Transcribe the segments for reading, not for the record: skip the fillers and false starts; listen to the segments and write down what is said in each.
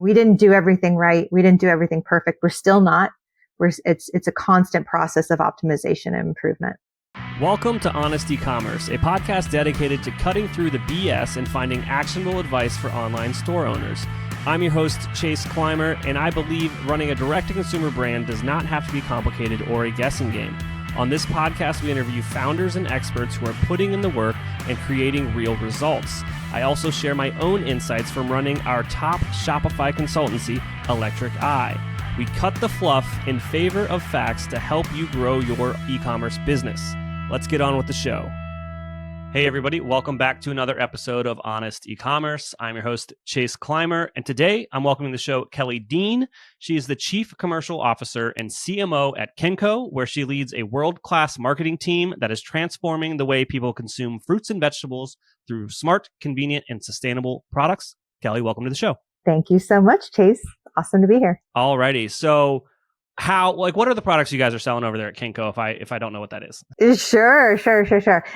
We didn't do everything right. We didn't do everything perfect. We're still not. It's a constant process of optimization and improvement. Welcome to Honest Ecommerce, a podcast dedicated to cutting through the BS and finding actionable advice for online store owners. I'm your host, Chase Clymer, and I believe running a direct-to-consumer brand does not have to be complicated or a guessing game. On this podcast, we interview founders and experts who are putting in the work and creating real results. I also share my own insights from running our top Shopify consultancy, Electric Eye. We cut the fluff in favor of facts to help you grow your e-commerce business. Let's get on with the show. Hey everybody, welcome back to another episode of Honest Ecommerce. I'm your host, Chase Clymer, and today I'm welcoming to the show Kelly Deen. She is the Chief Commercial Officer and CMO at Kencko, where she leads a world-class marketing team that is transforming the way people consume fruits and vegetables through smart, convenient, and sustainable products. Kelly, welcome to the show. Thank you so much, Chase. Awesome to be here. Alrighty, so what are the products you guys are selling over there at Kencko if I don't know what that is? Sure.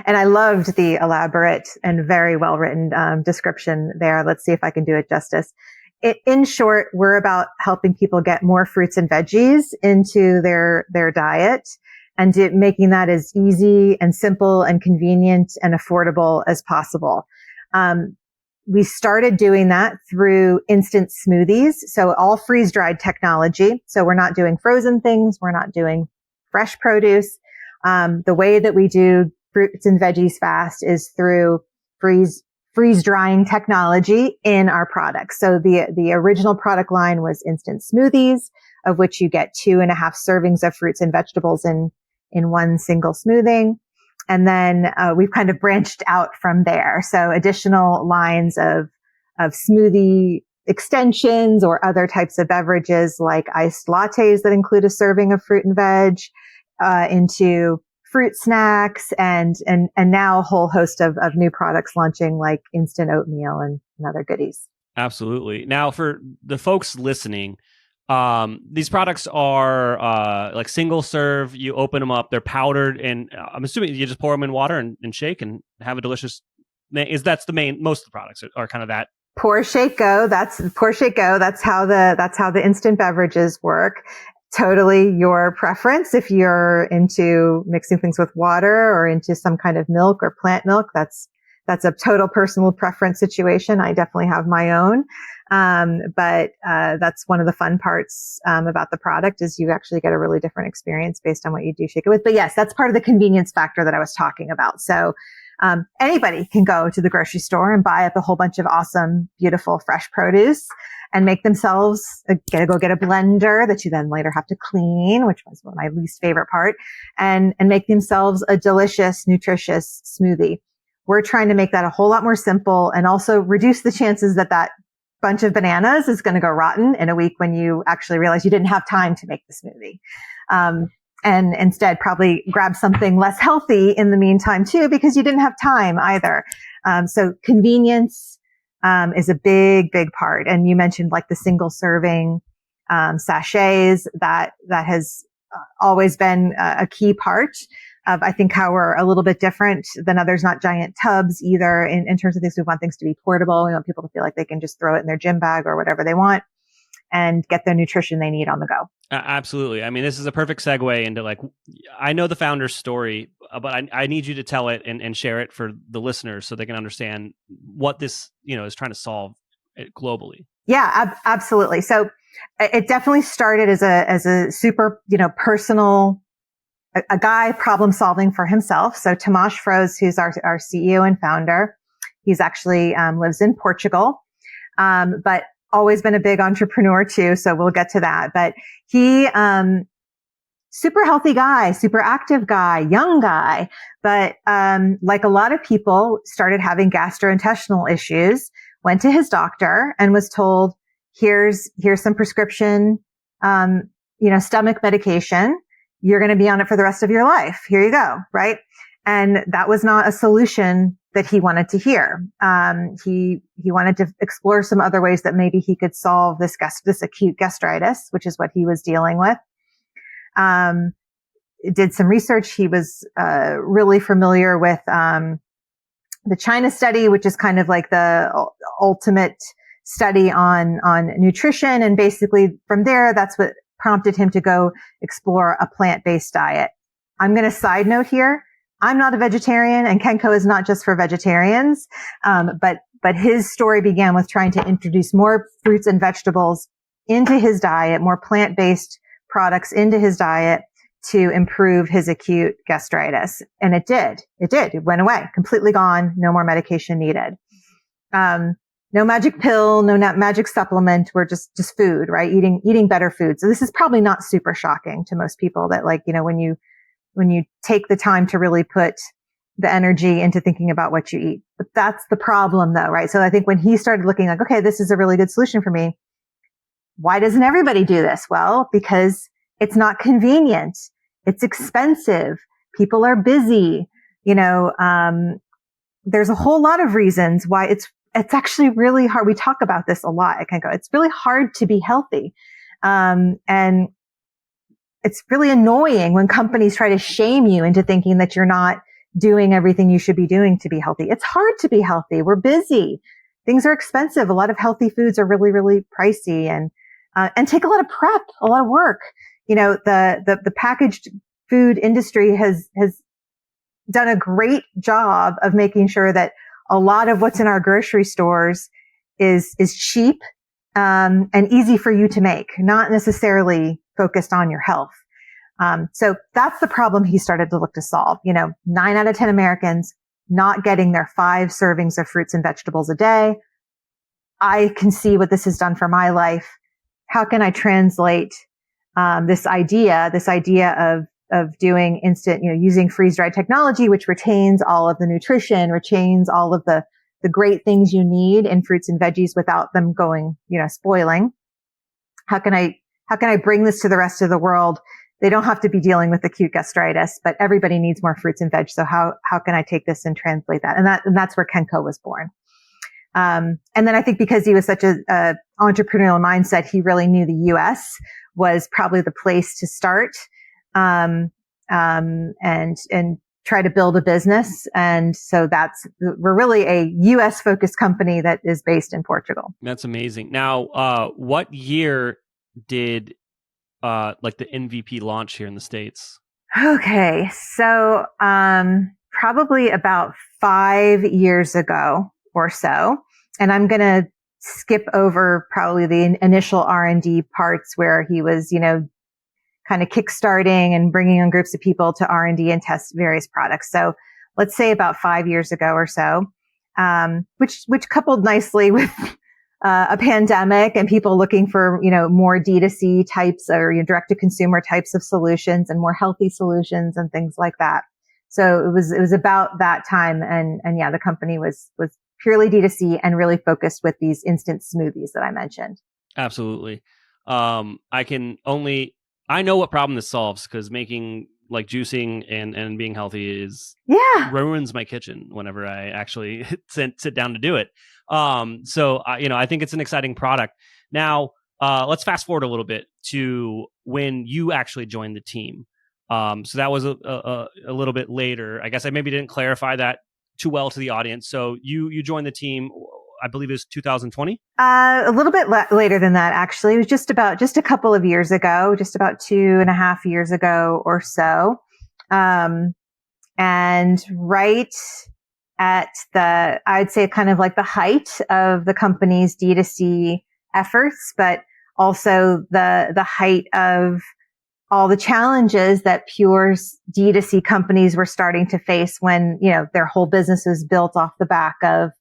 And I loved the elaborate and very well-written description there. Let's see if I can do it justice. In short, we're about helping people get more fruits and veggies into their diet and making that as easy and simple and convenient and affordable as possible. We started doing that through instant smoothies. So all freeze-dried technology. So we're not doing frozen things. We're not doing fresh produce. The way that we do fruits and veggies fast is through freeze-drying technology in our products. So the original product line was instant smoothies, of which you get 2.5 servings of fruits and vegetables in one single smoothing. And then we've kind of branched out from there. So additional lines of smoothie extensions or other types of beverages like iced lattes that include a serving of fruit and veg, into fruit snacks and now a whole host of new products launching like instant oatmeal and other goodies. Absolutely. Now for the folks listening, these products are like single serve. You open them up, they're powdered, and I'm assuming you just pour them in water and shake and have a delicious. That's the main. Most of the products are kind of that. Pour, shake, go. That's how the instant beverages work. Totally your preference. If you're into mixing things with water or into some kind of milk or plant milk, that's a total personal preference situation. I definitely have my own. But that's one of the fun parts, about the product is you actually get a really different experience based on what you do shake it with. But yes, that's part of the convenience factor that I was talking about. So, anybody can go to the grocery store and buy up a whole bunch of awesome, beautiful, fresh produce and make themselves go get a blender that you then later have to clean, which was my least favorite part, and make themselves a delicious, nutritious smoothie. We're trying to make that a whole lot more simple and also reduce the chances that bunch of bananas is going to go rotten in a week when you actually realize you didn't have time to make the smoothie. And instead probably grab something less healthy in the meantime too, because you didn't have time either. So convenience, is a big, big part. And you mentioned like the single serving, sachets that has always been a key part of, I think, how we're a little bit different than others, not giant tubs either in terms of things. We want things to be portable. We want people to feel like they can just throw it in their gym bag or whatever they want and get the nutrition they need on the go. Absolutely. I mean, this is a perfect segue into like, I know the founder's story, but I need you to tell it and share it for the listeners so they can understand what this, is trying to solve globally. Yeah, absolutely. So it definitely started as a super, personal, a guy problem solving for himself. So Tomas Froze, who's our CEO and founder, he's actually lives in Portugal, but always been a big entrepreneur too. So we'll get to that. But he super healthy guy, super active guy, young guy, but like a lot of people, started having gastrointestinal issues. Went to his doctor and was told, here's some prescription, stomach medication. You're going to be on it for the rest of your life. Here you go. Right. And that was not a solution that he wanted to hear. He wanted to explore some other ways that maybe he could solve this acute gastritis, which is what he was dealing with. Did some research. He was, really familiar with, the China study, which is kind of like the ultimate study on nutrition. And basically from there, that's what prompted him to go explore a plant-based diet. I'm going to side note here. I'm not a vegetarian, and Kencko is not just for vegetarians. But his story began with trying to introduce more fruits and vegetables into his diet, more plant-based products into his diet to improve his acute gastritis. And it did. It went away, completely gone. No more medication needed. No magic pill, no magic supplement. We're just food, right? Eating better food. So this is probably not super shocking to most people that, like, you know, when you take the time to really put the energy into thinking about what you eat. But that's the problem though, right? So I think when he started looking like, okay, this is a really good solution for me. Why doesn't everybody do this? Well, because it's not convenient. It's expensive. People are busy. You know, there's a whole lot of reasons why it's actually really hard. We talk about this a lot at Kencko. It's really hard to be healthy. And it's really annoying when companies try to shame you into thinking that you're not doing everything you should be doing to be healthy. It's hard to be healthy. We're busy. Things are expensive. A lot of healthy foods are really, really pricey and take a lot of prep, a lot of work. You know, the packaged food industry has done a great job of making sure that a lot of what's in our grocery stores is cheap, and easy for you to make, not necessarily focused on your health. So that's the problem he started to look to solve. You know, 9 out of 10 Americans not getting their 5 servings of fruits and vegetables a day. I can see what this has done for my life. How can I translate this idea of doing instant, you know, using freeze-dried technology, which retains all of the nutrition, retains all of the great things you need in fruits and veggies without them going, you know, spoiling. How can I bring this to the rest of the world? They don't have to be dealing with acute gastritis, but everybody needs more fruits and veg. So how can I take this and translate that? And that's where Kencko was born. And then I think because he was such a entrepreneurial mindset, he really knew the US was probably the place to start, and try to build a business. And so we're really a US focused company that is based in Portugal. That's amazing. Now, what year did like the MVP launch here in the States? Okay. So, probably about 5 years ago or so. And I'm going to skip over probably the initial R&D parts where he was, you know, kind of kickstarting and bringing on groups of people to R&D and test various products. So let's say about 5 years ago or so, which coupled nicely with a pandemic and people looking for, you know, more D2C types or, you know, direct to consumer types of solutions and more healthy solutions and things like that. So it was about that time. And yeah, the company was purely D2C and really focused with these instant smoothies that I mentioned. Absolutely. I know what problem this solves, because making like juicing and being healthy ruins my kitchen whenever I actually sit down to do it. I think it's an exciting product. Now, let's fast forward a little bit to when you actually joined the team. So that was a little bit later. I guess I maybe didn't clarify that too well to the audience. So you joined the team, I believe it was 2020? A little bit later than that, actually. It was just a couple of years ago, just about 2.5 years ago or so. And right at I'd say kind of like the height of the company's D2C efforts, but also the height of all the challenges that pure D2C companies were starting to face when, you know, their whole business was built off the back of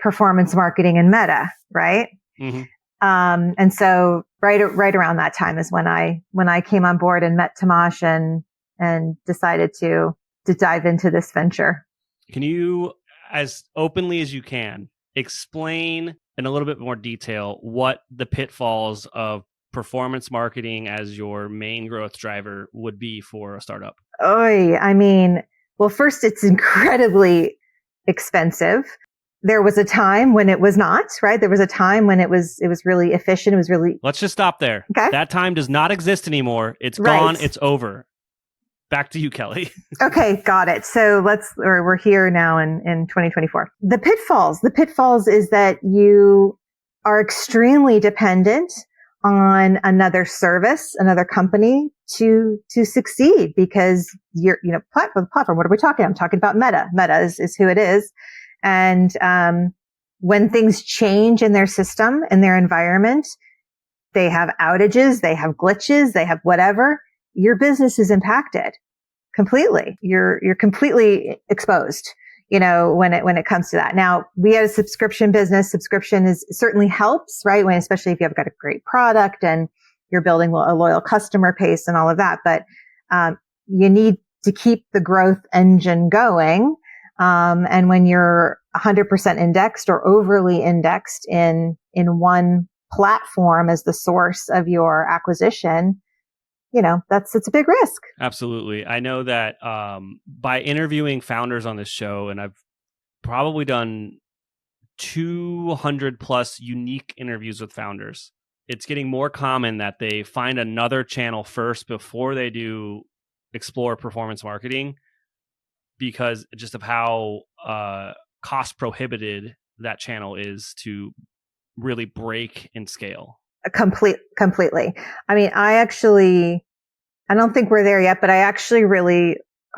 performance marketing and meta, right? Mm-hmm. And so right around that time is when I came on board and met Tomasz and decided to dive into this venture. Can you, as openly as you can, explain in a little bit more detail what the pitfalls of performance marketing as your main growth driver would be for a startup? I mean, well, first, it's incredibly expensive. There was a time when it was not, right? There was a time when it was really efficient. It was really... Let's just stop there. Okay. That time does not exist anymore. It's gone. It's over. Back to you, Kelly. Okay, got it. So we're here now in 2024. The pitfalls is that are extremely dependent on another service, another company to succeed, because platform. What are we talking? I'm talking about Meta. Meta is who it is. And, when things change in their system, in their environment, they have outages, they have glitches, they have whatever, your business is impacted completely. You're completely exposed, when it comes to that. Now, we had a subscription business. Subscription certainly helps, right? Especially if you've got a great product and you're building a loyal customer base and all of that. But, you need to keep the growth engine going. And when you're 100% indexed or overly indexed in one platform as the source of your acquisition, it's a big risk. Absolutely. I know that by interviewing founders on this show, and I've probably done 200 plus unique interviews with founders, it's getting more common that they find another channel first before they do explore performance marketing, because just of how cost prohibited that channel is to really break and scale. Completely. I mean, I don't think we're there yet, but I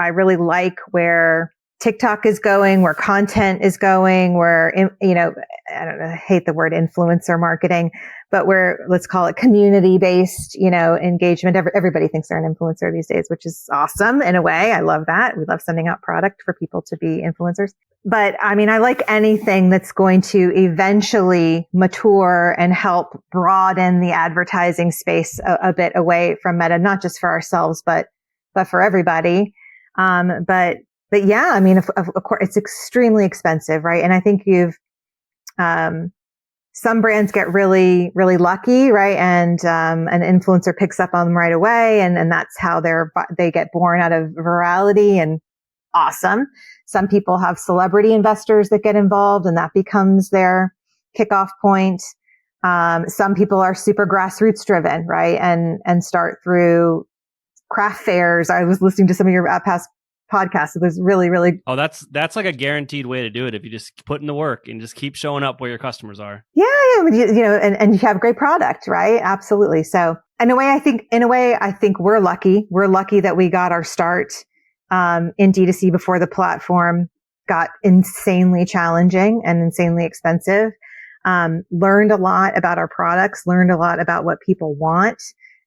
really like where TikTok is going, where content is going, where, I don't know, I hate the word influencer marketing, but where, let's call it community-based, engagement. Everybody thinks they're an influencer these days, which is awesome in a way. I love that. We love sending out product for people to be influencers. But I mean, I like anything that's going to eventually mature and help broaden the advertising space a bit away from Meta, not just for ourselves, but for everybody. But yeah, I mean, of course, it's extremely expensive, right? And I think some brands get really, really lucky, right? And an influencer picks up on them right away, and that's how they get born out of virality, and awesome. Some people have celebrity investors that get involved, and that becomes their kickoff point. Some people are super grassroots driven, right? And start through craft fairs. I was listening to some of your past podcasts. It was really, really. Oh, that's like a guaranteed way to do it. If you just put in the work and just keep showing up where your customers are. Yeah. And you have great product, right? Absolutely. So in a way, I think we're lucky. We're lucky that we got our start, in D2C before the platform got insanely challenging and insanely expensive. Learned a lot about our products, learned a lot about what people want.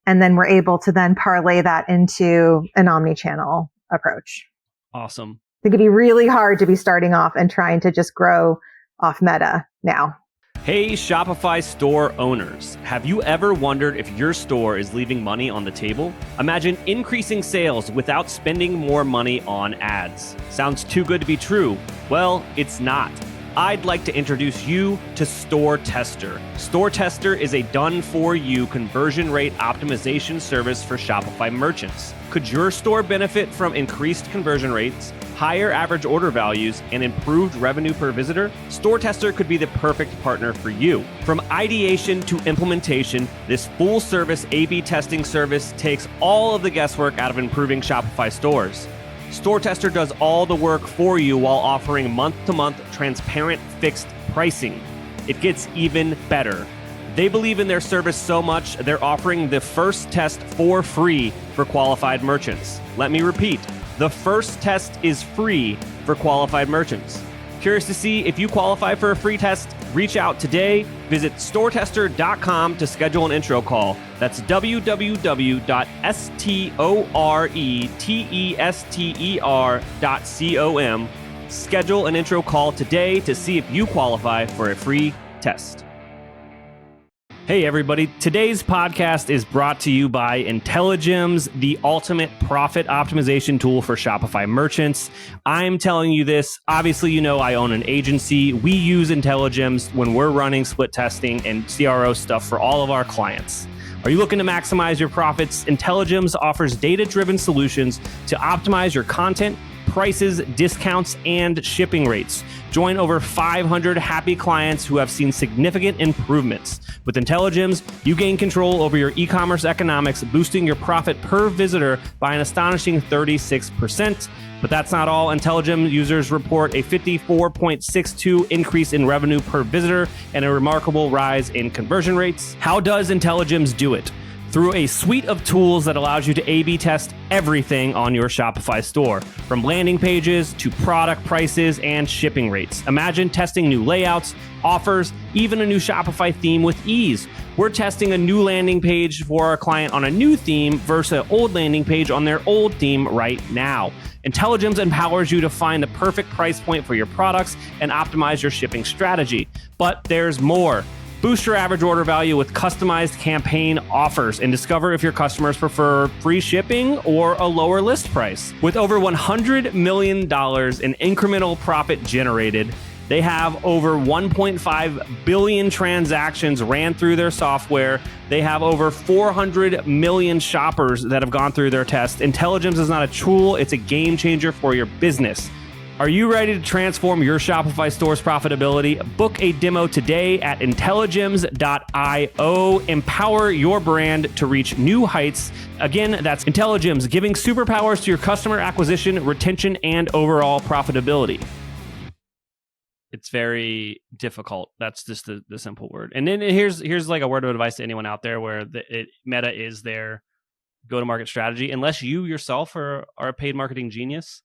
And then we're able to then parlay that into an omni-channel approach. Awesome. It could be really hard to be starting off and trying to just grow off Meta now. Hey, Shopify store owners. Have you ever wondered if your store is leaving money on the table? Imagine increasing sales without spending more money on ads. Sounds too good to be true. Well, it's not. I'd like to introduce you to Store Tester. Store Tester is a done-for-you conversion rate optimization service for Shopify merchants. Could your store benefit from increased conversion rates, higher average order values, and improved revenue per visitor? Store Tester could be the perfect partner for you. From ideation to implementation, this full-service A/B testing service takes all of the guesswork out of improving Shopify stores. Store Tester does all the work for you while offering month-to-month transparent fixed pricing. It gets even better. They believe in their service so much, they're offering the first test for free for qualified merchants. Let me repeat, the first test is free for qualified merchants. Curious to see if you qualify for a free test? Reach out today. Visit storetester.com to schedule an intro call. That's www.storetester.com. Schedule an intro call today to see if you qualify for a free test. Hey everybody, today's podcast is brought to you by Intelligems, the ultimate profit optimization tool for Shopify merchants. I'm telling you this, obviously you know I own an agency. We use Intelligems when we're running split testing and CRO stuff for all of our clients. Are you looking to maximize your profits? Intelligems offers data-driven solutions to optimize your content, prices, discounts, and shipping rates. Join over 500 happy clients who have seen significant improvements. With IntelliGyms, you gain control over your e-commerce economics, boosting your profit per visitor by an astonishing 36%. But that's not all. IntelliGyms users report a 54.62 increase in revenue per visitor and a remarkable rise in conversion rates. How does IntelliGyms do it? Through a suite of tools that allows you to A/B test everything on your Shopify store, from landing pages to product prices and shipping rates. Imagine testing new layouts, offers, even a new Shopify theme with ease. We're testing a new landing page for our client on a new theme versus an old landing page on their old theme right now. IntelliGyms empowers you to find the perfect price point for your products and optimize your shipping strategy. But there's more. Boost your average order value with customized campaign offers and discover if your customers prefer free shipping or a lower list price. With over $100 million in incremental profit generated, they have over 1.5 billion transactions ran through their software. They have over 400 million shoppers that have gone through their test. IntelliGyms is not a tool, it's a game changer for your business. Are you ready to transform your Shopify store's profitability? Book a demo today at intelligyms.io. Empower your brand to reach new heights. Again, that's IntelliGyms, giving superpowers to your customer acquisition, retention, and overall profitability. It's very difficult. That's just the simple word. And then here's like a word of advice to anyone out there where Meta is their go-to-market strategy. Unless you yourself are a paid marketing genius,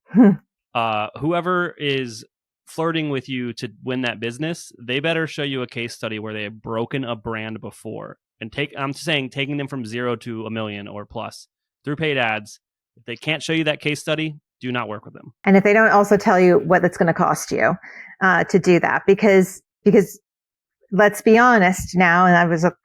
whoever is flirting with you to win that business, they better show you a case study where they have broken a brand before. And I'm saying taking them from 0 to 1 million or plus through paid ads. If they can't show you that case study, do not work with them. And if they don't also tell you what it's going to cost you to do that, because let's be honest now, and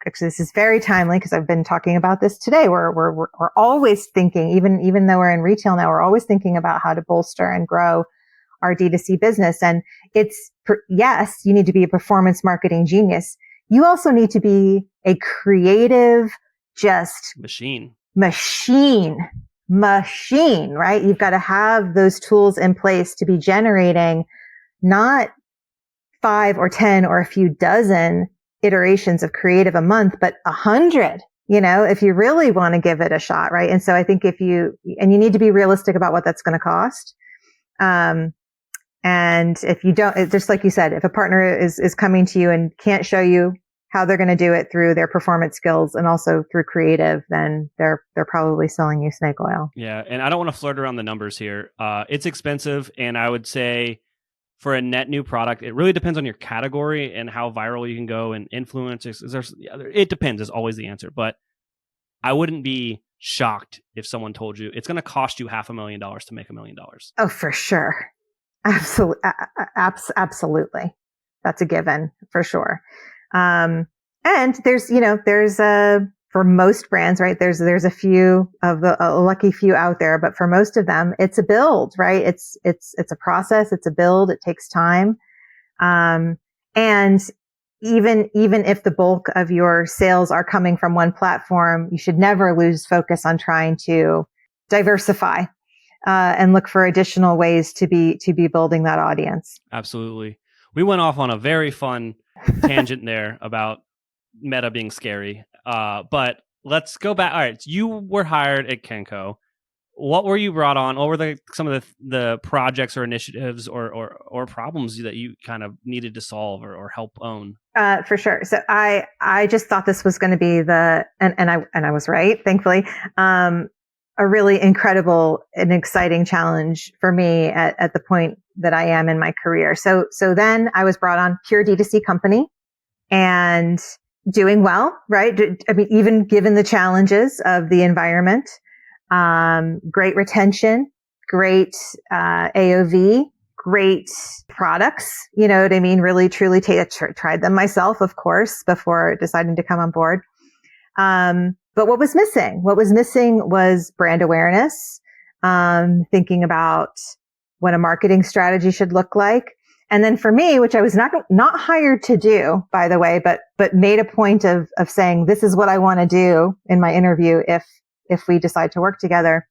actually this is very timely because I've been talking about this today. We're always thinking, even though we're in retail now, we're always thinking about how to bolster and grow our D2C business. And yes, you need to be a performance marketing genius. You also need to be a creative, just machine, right? You've got to have those tools in place to be generating not 5 or 10 or a few dozen iterations of creative a month, but 100, if you really want to give it a shot, right? And so I think you need to be realistic about what that's going to cost. And if you don't, just like you said, if a partner is coming to you and can't show you how they're going to do it through their performance skills and also through creative, then they're probably selling you snake oil. Yeah. And I don't want to flirt around the numbers here. It's expensive. And I would say for a net new product, it really depends on your category and how viral you can go and influencers. It depends is always the answer. But I wouldn't be shocked if someone told you it's going to cost you $500,000 to make $1 million. Oh, for sure. Absolutely. That's a given for sure. And for most brands, right? There's a few of a lucky few out there, but for most of them, it's a build, right? It's a process. It's a build. It takes time. And even if the bulk of your sales are coming from one platform, you should never lose focus on trying to diversify, and look for additional ways to be building that audience. Absolutely. We went off on a very fun tangent there about Meta being scary. But let's go back. All right. So you were hired at Kencko. What were you brought on? What were some of the projects or initiatives or problems that you kind of needed to solve or help own? For sure. So I just thought this was going to be and I was right, thankfully, a really incredible and exciting challenge for me at the point that I am in my career. So then I was brought on, pure D2C company, and doing well, right? I mean, even given the challenges of the environment, great retention, great AOV, great products, you know what I mean? Really, truly tried them myself, of course, before deciding to come on board. But what was missing? What was missing was brand awareness, thinking about what a marketing strategy should look like. And then for me, which I was not hired to do, by the way, but made a point of saying, this is what I want to do in my interview if we decide to work together,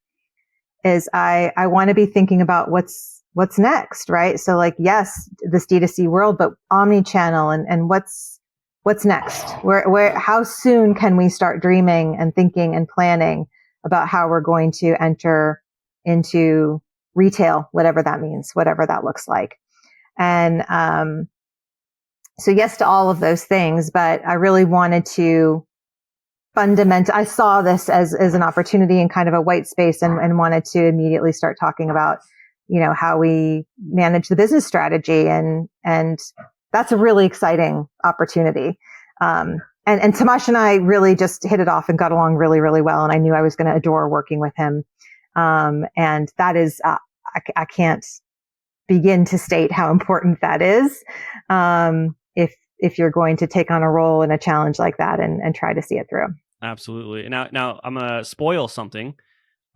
is I want to be thinking about what's next, right? So like, yes, this D2C world, but omni-channel and what's next? How soon can we start dreaming and thinking and planning about how we're going to enter into retail, whatever that means, whatever that looks like. And, so yes to all of those things, but I really wanted to I saw this as an opportunity and kind of a white space and wanted to immediately start talking about, how we manage the business strategy. And that's a really exciting opportunity. And Tomasz and I really just hit it off and got along really, really well. And I knew I was going to adore working with him. And that is, I can't begin to state how important that is. If you're going to take on a role in a challenge like that and try to see it through. Absolutely. Now I'm going to spoil something.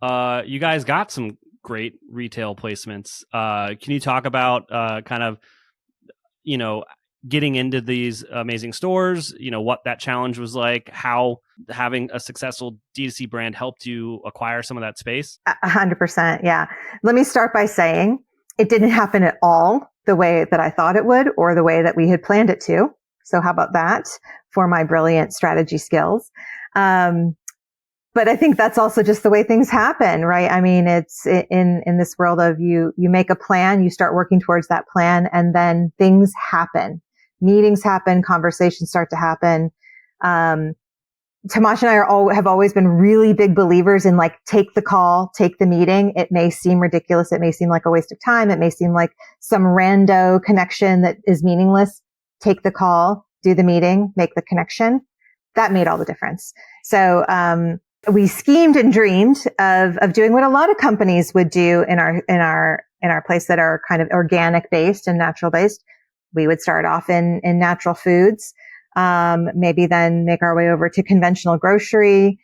You guys got some great retail placements. Can you talk about kind of, getting into these amazing stores, what that challenge was like, how having a successful D2C brand helped you acquire some of that space? 100%. Yeah. Let me start by saying it didn't happen at all the way that I thought it would or the way that we had planned it to. So how about that for my brilliant strategy skills? But I think that's also just the way things happen, right? I mean, it's in this world of you make a plan, you start working towards that plan, and then things happen. Meetings happen, conversations start to happen. Tomasz and I have always been really big believers in like, take the call, take the meeting. It may seem ridiculous. It may seem like a waste of time. It may seem like some rando connection that is meaningless. Take the call, do the meeting, make the connection. That made all the difference. So, we schemed and dreamed of doing what a lot of companies would do in our place that are kind of organic based and natural based. We would start off in natural foods, maybe then make our way over to conventional grocery,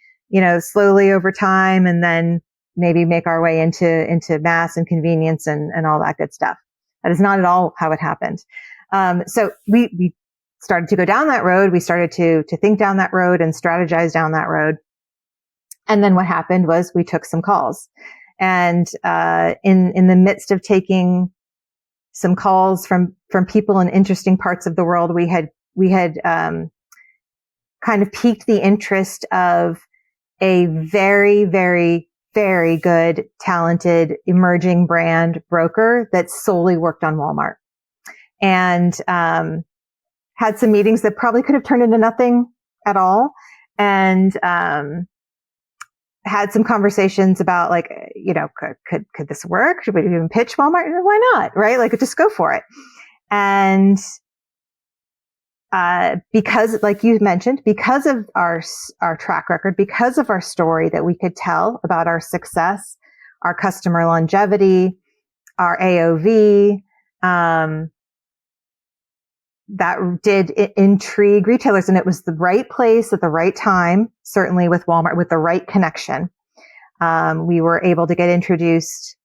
slowly over time, and then maybe make our way into mass and convenience and all that good stuff. That is not at all how it happened. So we started to go down that road. We started to think down that road and strategize down that road. And then what happened was we took some calls, and in the midst of taking some calls from people in interesting parts of the world, we had kind of piqued the interest of a very, very, very good, talented, emerging brand broker that solely worked on Walmart, and had some meetings that probably could have turned into nothing at all, and had some conversations about like, could this work? Should we even pitch Walmart? Why not? Right? Like, just go for it. And, because like you mentioned, because of our track record, because of our story that we could tell about our success, our customer longevity, our AOV, that did intrigue retailers, and it was the right place at the right time, certainly with Walmart, with the right connection. We were able to get introduced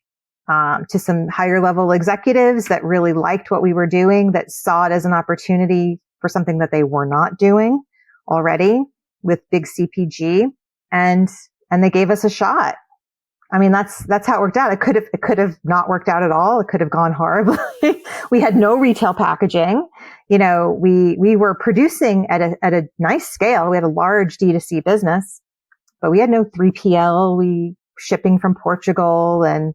to some higher level executives that really liked what we were doing, that saw it as an opportunity for something that they were not doing already with big CPG, and they gave us a shot. I mean, that's how it worked out. It could have not worked out at all. It could have gone horribly. We had no retail packaging. We were producing at a nice scale. We had a large D2C business, but we had no 3PL. We shipping from Portugal and,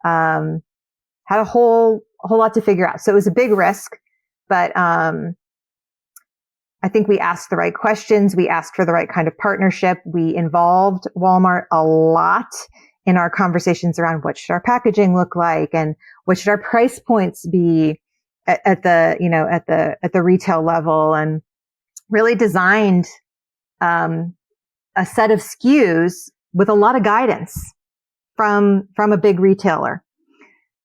had a whole lot to figure out. So it was a big risk, but, I think we asked the right questions. We asked for the right kind of partnership. We involved Walmart a lot in our conversations around what should our packaging look like and what should our price points be at the retail level, and really designed a set of SKUs with a lot of guidance from a big retailer.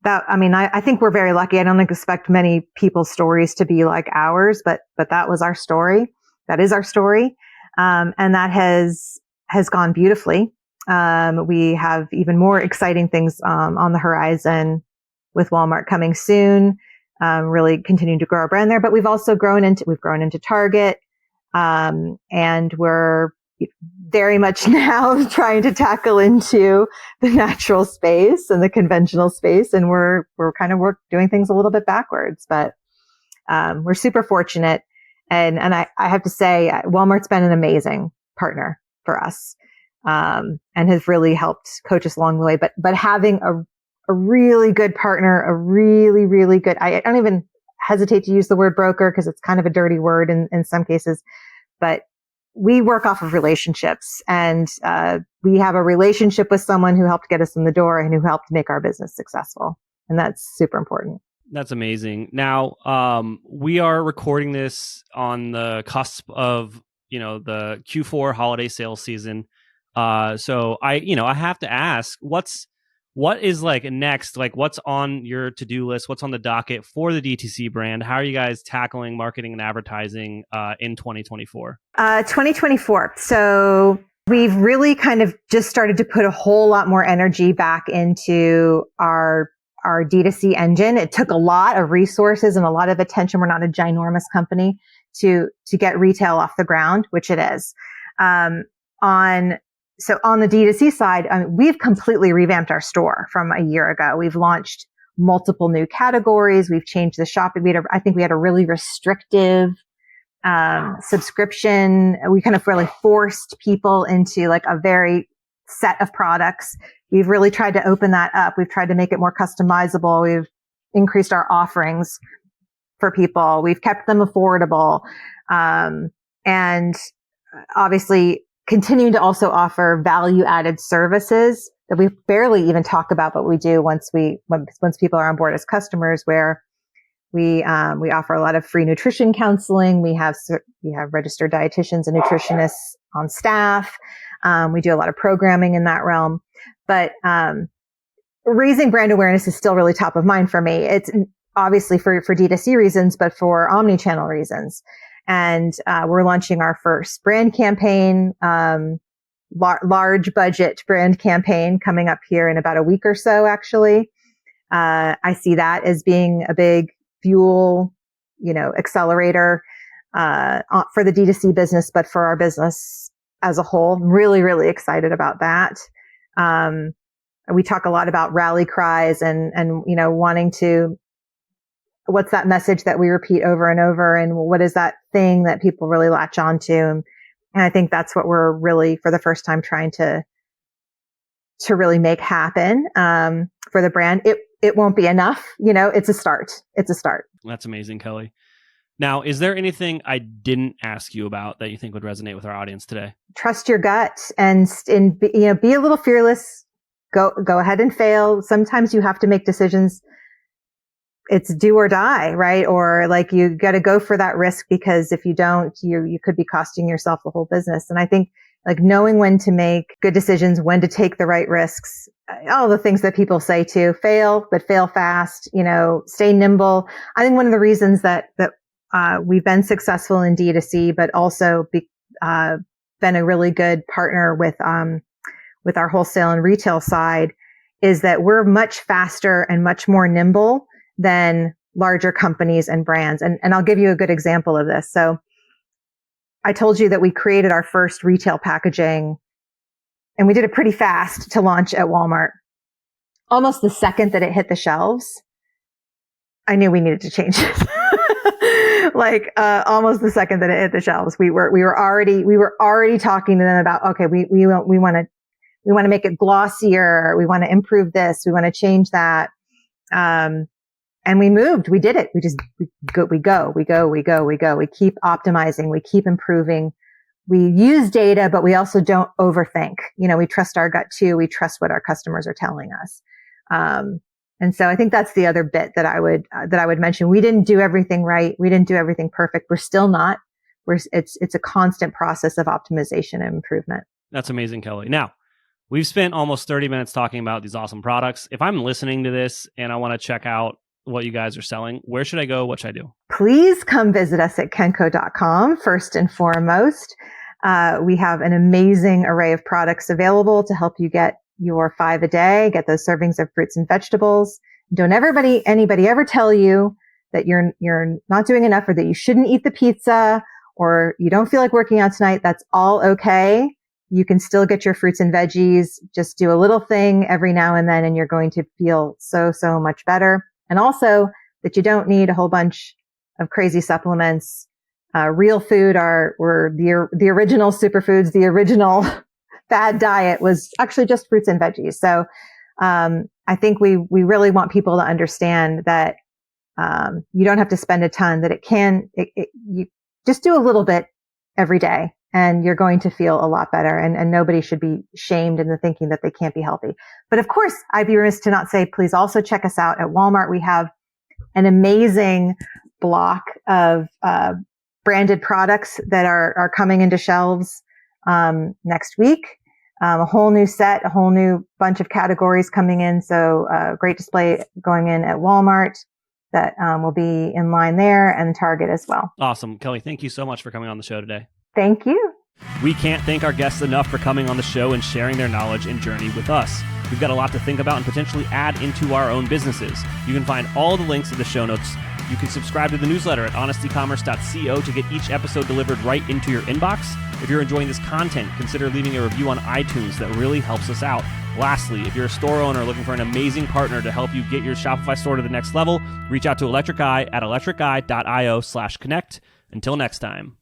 I think we're very lucky. I don't expect many people's stories to be like ours, but that was our story. That is our story. And that has gone beautifully. We have even more exciting things, on the horizon with Walmart coming soon. Really continuing to grow our brand there, but we've also grown into Target. And we're very much now trying to tackle into the natural space and the conventional space. And we're doing things a little bit backwards, but, we're super fortunate. And I have to say, Walmart's been an amazing partner for us, and has really helped coach us along the way. But having a really good partner, a really, really good, I don't even hesitate to use the word broker because it's kind of a dirty word in some cases, but we work off of relationships, and we have a relationship with someone who helped get us in the door and who helped make our business successful. And that's super important. That's amazing. Now, we are recording this on the cusp of, the Q4 holiday sales season. So I have to ask, what is like next? Like, what's on your to-do list? What's on the docket for the DTC brand? How are you guys tackling marketing and advertising in 2024? 2024. So we've really kind of just started to put a whole lot more energy back into our D2C engine. It took a lot of resources and a lot of attention. We're not a ginormous company to get retail off the ground, which it is. So on the D2C side, we've completely revamped our store from a year ago. We've launched multiple new categories. We've changed the shopping. I think we had a really restrictive subscription. We kind of really forced people into like a very set of products. We've really tried to open that up. We've tried to make it more customizable. We've increased our offerings for people. We've kept them affordable. And obviously continuing to also offer value added services that we barely even talk about, but we do once people are on board as customers, where we offer a lot of free nutrition counseling. We have registered dietitians and nutritionists on staff. We do a lot of programming in that realm, but, raising brand awareness is still really top of mind for me. It's obviously for D2C reasons, but for omni-channel reasons. And, we're launching our first brand campaign, large budget brand campaign coming up here in about a week or so, actually. I see that as being a big fuel, accelerator, for the D2C business, but for our business as a whole. I'm really, really excited about that. We talk a lot about rally cries and, wanting to, what's that message that we repeat over and over? And what is that thing that people really latch onto? And I think that's what we're really, for the first time, trying to really make happen, for the brand. It won't be enough. It's a start. It's a start. That's amazing, Kelly. Now, is there anything I didn't ask you about that you think would resonate with our audience today? Trust your gut and be a little fearless. Go ahead and fail. Sometimes you have to make decisions. It's do or die, right? Or like you got to go for that risk, because if you don't, you could be costing yourself the whole business. And I think like knowing when to make good decisions, when to take the right risks, all the things that people say to fail, but fail fast, stay nimble. I think one of the reasons that we've been successful in D2C, but also been a really good partner with our wholesale and retail side, is that we're much faster and much more nimble than larger companies and brands. And I'll give you a good example of this. So I told you that we created our first retail packaging, and we did it pretty fast to launch at Walmart. Almost the second that it hit the shelves, I knew we needed to change it. Almost the second that it hit the shelves, we were already talking to them about, okay, we want to make it glossier. We want to improve this. We want to change that. And we moved, we did it. We go. We keep optimizing. We keep improving. We use data, but we also don't overthink. We trust our gut too. We trust what our customers are telling us. And so I think that's the other bit that I would mention. We didn't do everything right. We didn't do everything perfect. We're still not. It's a constant process of optimization and improvement. That's amazing, Kelly. Now, we've spent almost 30 minutes talking about these awesome products. If I'm listening to this and I want to check out what you guys are selling, where should I go? What should I do? Please come visit us at Kencko.com first and foremost. We have an amazing array of products available to help you get your 5 a day, get those servings of fruits and vegetables. Don't anybody ever tell you that you're not doing enough, or that you shouldn't eat the pizza, or you don't feel like working out tonight. That's all okay. you can still get your fruits and veggies. Just do a little thing every now and then, and you're going to feel so much better. And also that you don't need a whole bunch of crazy supplements. Real food were the original superfoods. The original fad diet was actually just fruits and veggies. So I think we really want people to understand that you don't have to spend a ton, that you just do a little bit every day and you're going to feel a lot better. And nobody should be shamed into thinking that they can't be healthy. But of course, I'd be remiss to not say, please also check us out at Walmart. We have an amazing block of branded products that are coming into shelves next week. A whole new set, a whole new bunch of categories coming in. So great display going in at Walmart that will be in line there, and Target as well. Awesome. Kelly, thank you so much for coming on the show today. Thank you. We can't thank our guests enough for coming on the show and sharing their knowledge and journey with us. We've got a lot to think about and potentially add into our own businesses. You can find all the links in the show notes. You can subscribe to the newsletter at honestycommerce.co to get each episode delivered right into your inbox. If you're enjoying this content, consider leaving a review on iTunes. That really helps us out. Lastly, if you're a store owner looking for an amazing partner to help you get your Shopify store to the next level, reach out to Electric Eye at electriceye.io/connect. Until next time.